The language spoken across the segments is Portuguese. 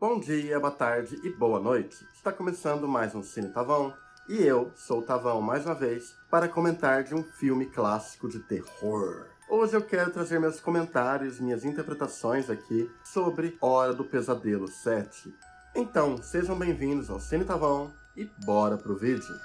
Bom dia, boa tarde e boa noite. Está começando mais um Cine Tavão e eu sou o Tavão mais uma vez para comentar de um filme clássico de terror. Hoje eu quero trazer meus comentários, minhas interpretações aqui sobre Hora do Pesadelo 7. Então, sejam bem-vindos ao Cine Tavão e bora pro vídeo.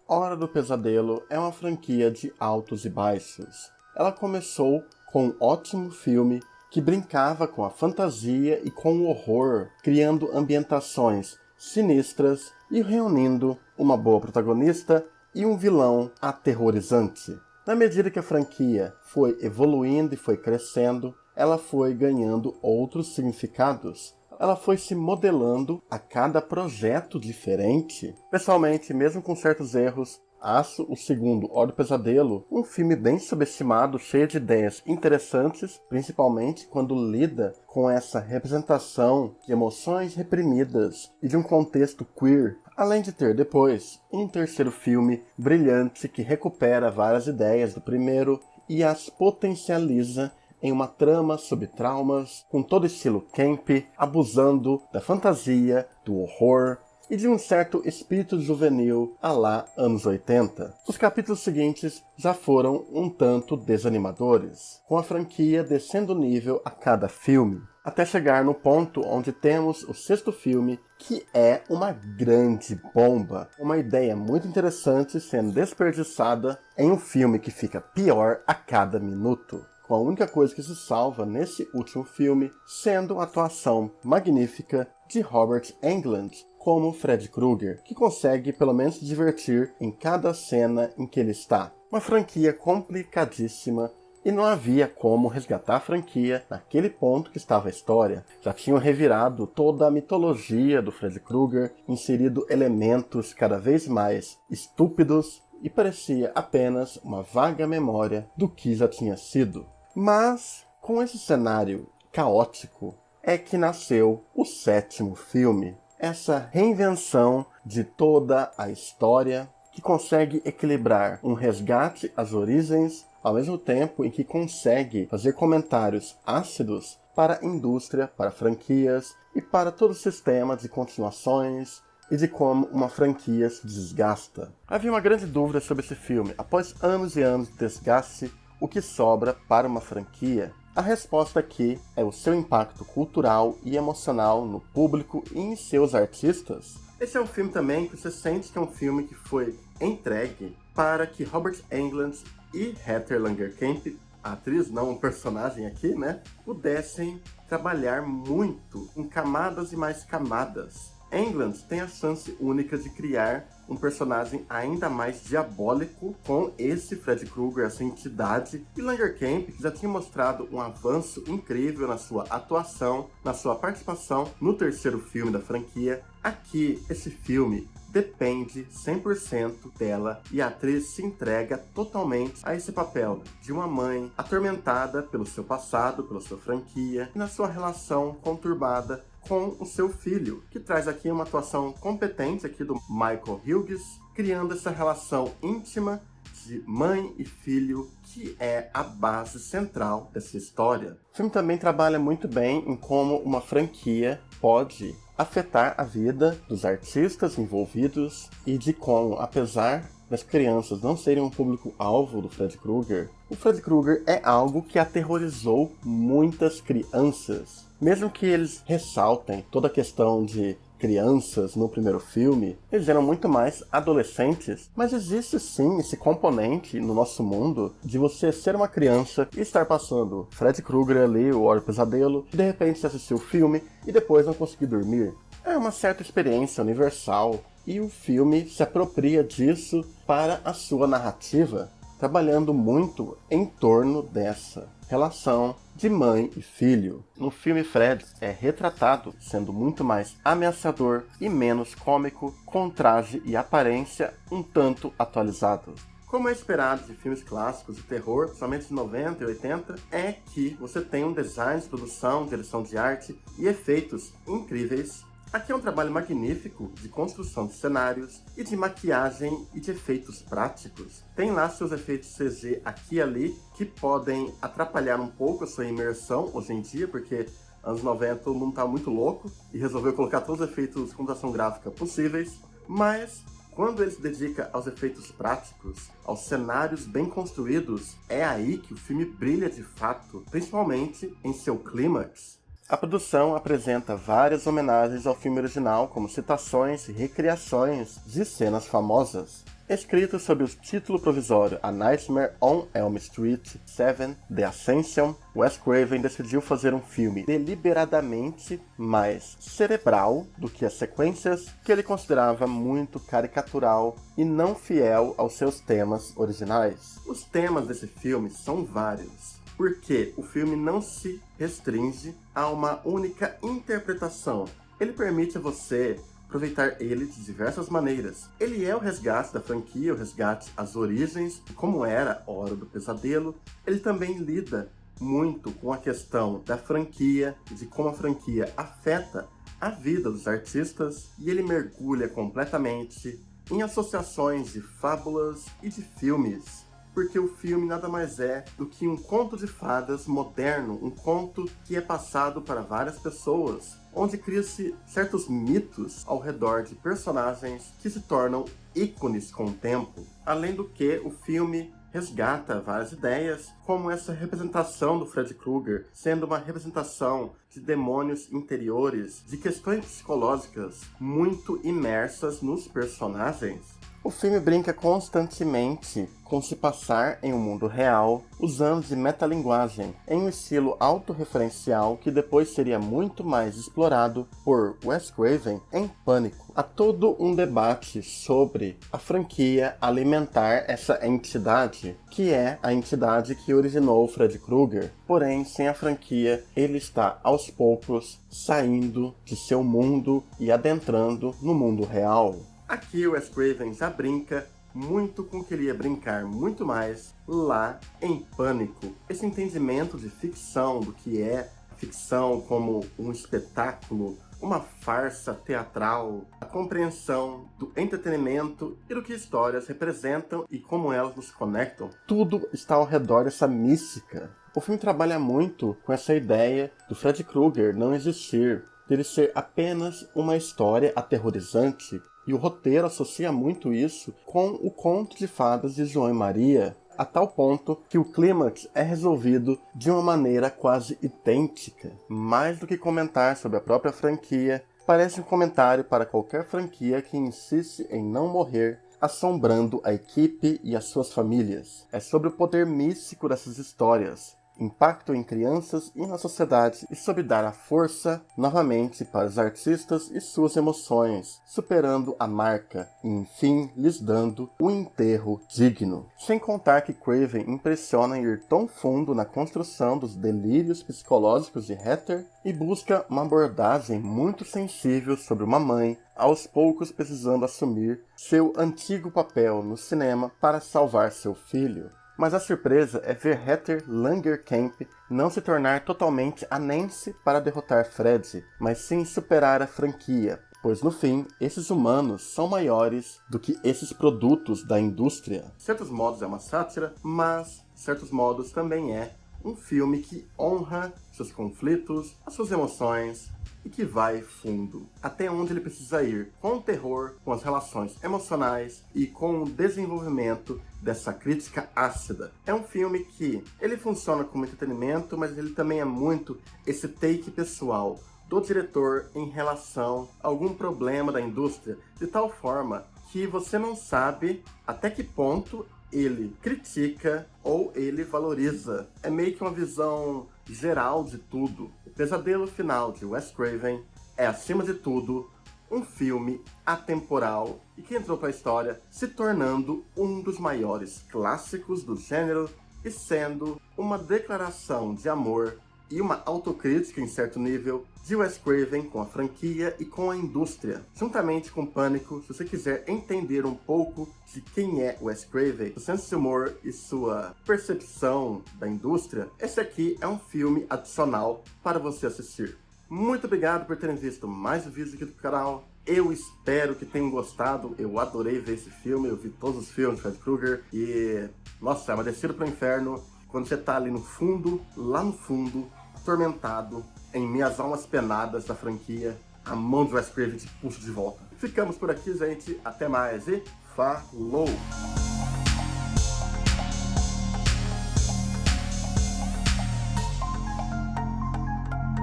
Hora do Pesadelo é uma franquia de altos e baixos. Ela começou com um ótimo filme que brincava com a fantasia e com o horror, criando ambientações sinistras e reunindo uma boa protagonista e um vilão aterrorizante. Na medida que a franquia foi evoluindo e foi crescendo, ela foi ganhando outros significados. Ela foi se modelando a cada projeto diferente. Pessoalmente, mesmo com certos erros, acho o segundo, Hora do Pesadelo, um filme bem subestimado, cheio de ideias interessantes, principalmente quando lida com essa representação de emoções reprimidas e de um contexto queer, além de ter depois um terceiro filme brilhante que recupera várias ideias do primeiro e as potencializa em uma trama sobre traumas, com todo estilo camp, abusando da fantasia, do horror e de um certo espírito juvenil à la anos 80. Os capítulos seguintes já foram um tanto desanimadores, com a franquia descendo o nível a cada filme, até chegar no ponto onde temos o sexto filme, que é uma grande bomba, uma ideia muito interessante sendo desperdiçada em um filme que fica pior a cada minuto, com a única coisa que se salva nesse último filme sendo a atuação magnífica de Robert Englund como Freddy Krueger, que consegue pelo menos se divertir em cada cena em que ele está. Uma franquia complicadíssima e não havia como resgatar a franquia naquele ponto que estava a história. Já tinham revirado toda a mitologia do Freddy Krueger, inserido elementos cada vez mais estúpidos e parecia apenas uma vaga memória do que já tinha sido. Mas, com esse cenário caótico, é que nasceu o sétimo filme. Essa reinvenção de toda a história que consegue equilibrar um resgate às origens, ao mesmo tempo em que consegue fazer comentários ácidos para a indústria, para franquias e para todo o sistema de continuações e de como uma franquia se desgasta. Havia uma grande dúvida sobre esse filme. Após anos e anos de desgaste, o que sobra para uma franquia? A resposta aqui é o seu impacto cultural e emocional no público e em seus artistas. Esse é um filme também que você sente que é um filme que foi entregue para que Robert Englund e Heather Langenkamp, a atriz, não um personagem aqui, né, pudessem trabalhar muito em camadas e mais camadas. Englund tem a chance única de criar um personagem ainda mais diabólico com esse Freddy Krueger, essa entidade, e Langenkamp, que já tinha mostrado um avanço incrível na sua atuação, na sua participação no terceiro filme da franquia. Aqui, esse filme depende 100% dela e a atriz se entrega totalmente a esse papel de uma mãe atormentada pelo seu passado, pela sua franquia e na sua relação conturbada com o seu filho, que traz aqui uma atuação competente aqui do Michael Hughes, criando essa relação íntima de mãe e filho, que é a base central dessa história. O filme também trabalha muito bem em como uma franquia pode afetar a vida dos artistas envolvidos e de como, apesar das crianças não serem um público-alvo do Freddy Krueger, o Freddy Krueger é algo que aterrorizou muitas crianças. Mesmo que eles ressaltem toda a questão de crianças no primeiro filme, eles eram muito mais adolescentes, mas existe sim esse componente no nosso mundo de você ser uma criança e estar passando Freddy Krueger ali, o Hora do Pesadelo, e de repente você assistir o filme e depois não conseguir dormir. É uma certa experiência universal e o filme se apropria disso para a sua narrativa, trabalhando muito em torno dessa relação de mãe e filho. No filme, Fred é retratado sendo muito mais ameaçador e menos cômico, com traje e aparência um tanto atualizados. Como é esperado de filmes clássicos de terror, principalmente de 90 e 80, é que você tem um design de produção, direção de arte e efeitos incríveis Aqui é um trabalho magnífico de construção de cenários e de maquiagem e de efeitos práticos. Tem lá seus efeitos CG aqui e ali que podem atrapalhar um pouco a sua imersão hoje em dia, porque anos 90 todo mundo tá muito louco e resolveu colocar todos os efeitos de computação gráfica possíveis, mas quando ele se dedica aos efeitos práticos, aos cenários bem construídos, é aí que o filme brilha de fato, principalmente em seu clímax. A produção apresenta várias homenagens ao filme original, como citações e recriações de cenas famosas. Escrito sob o título provisório A Nightmare on Elm Street 7, The Ascension, Wes Craven decidiu fazer um filme deliberadamente mais cerebral do que as sequências que ele considerava muito caricatural e não fiel aos seus temas originais. Os temas desse filme são vários, porque o filme não se restringe a uma única interpretação. Ele permite a você aproveitar ele de diversas maneiras. Ele é o resgate da franquia, o resgate às origens, como era a Hora do Pesadelo. Ele também lida muito com a questão da franquia e de como a franquia afeta a vida dos artistas, e ele mergulha completamente em associações de fábulas e de filmes, porque o filme nada mais é do que um conto de fadas moderno, um conto que é passado para várias pessoas, onde cria-se certos mitos ao redor de personagens que se tornam ícones com o tempo. Além do que, o filme resgata várias ideias, como essa representação do Freddy Krueger sendo uma representação de demônios interiores, de questões psicológicas muito imersas nos personagens. O filme brinca constantemente com se passar em um mundo real, usando de metalinguagem em um estilo autorreferencial que depois seria muito mais explorado por Wes Craven em Pânico. Há todo um debate sobre a franquia alimentar essa entidade, que é a entidade que originou o Freddy Krueger. Porém, sem a franquia, ele está aos poucos saindo de seu mundo e adentrando no mundo real. Aqui o Wes Craven já brinca muito com o que ele ia brincar muito mais lá em Pânico. Esse entendimento de ficção, do que é ficção como um espetáculo, uma farsa teatral, a compreensão do entretenimento e do que histórias representam e como elas nos conectam. Tudo está ao redor dessa mística. O filme trabalha muito com essa ideia do Freddy Krueger não existir, dele ser apenas uma história aterrorizante. E o roteiro associa muito isso com o conto de fadas de João e Maria, a tal ponto que o clímax é resolvido de uma maneira quase idêntica. Mais do que comentar sobre a própria franquia, parece um comentário para qualquer franquia que insiste em não morrer, assombrando a equipe e as suas famílias. É sobre o poder místico dessas histórias, impacto em crianças e na sociedade, e sobre dar a força novamente para os artistas e suas emoções, superando a marca e enfim lhes dando um enterro digno. Sem contar que Craven impressiona em ir tão fundo na construção dos delírios psicológicos de Heather e busca uma abordagem muito sensível sobre uma mãe aos poucos precisando assumir seu antigo papel no cinema para salvar seu filho. Mas a surpresa é ver Heather Langenkamp não se tornar totalmente a Nancy para derrotar Freddy, mas sim superar a franquia, pois no fim, esses humanos são maiores do que esses produtos da indústria. De certos modos é uma sátira, mas de certos modos também é um filme que honra seus conflitos, as suas emoções, e que vai fundo, até onde ele precisa ir, com o terror, com as relações emocionais e com o desenvolvimento dessa crítica ácida. É um filme que ele funciona como entretenimento, mas ele também é muito esse take pessoal do diretor em relação a algum problema da indústria, de tal forma que você não sabe até que ponto ele critica ou ele valoriza. É meio que uma visão geral de tudo. O Pesadelo Final de Wes Craven é, acima de tudo, um filme atemporal e que entrou para a história se tornando um dos maiores clássicos do gênero e sendo uma declaração de amor e uma autocrítica em certo nível de Wes Craven com a franquia e com a indústria. Juntamente com Pânico, se você quiser entender um pouco de quem é Wes Craven, o senso de humor e sua percepção da indústria, esse aqui é um filme adicional para você assistir. Muito obrigado por terem visto mais um vídeo aqui do canal. Eu espero que tenham gostado. Eu adorei ver esse filme. Eu vi todos os filmes de Fred Krueger. E, nossa, é uma descida pro inferno. Quando você tá ali no fundo, lá no fundo, atormentado, em Minhas Almas Penadas da franquia, a mão de Wes Craven te puxa de volta. Ficamos por aqui, gente. Até mais e falou!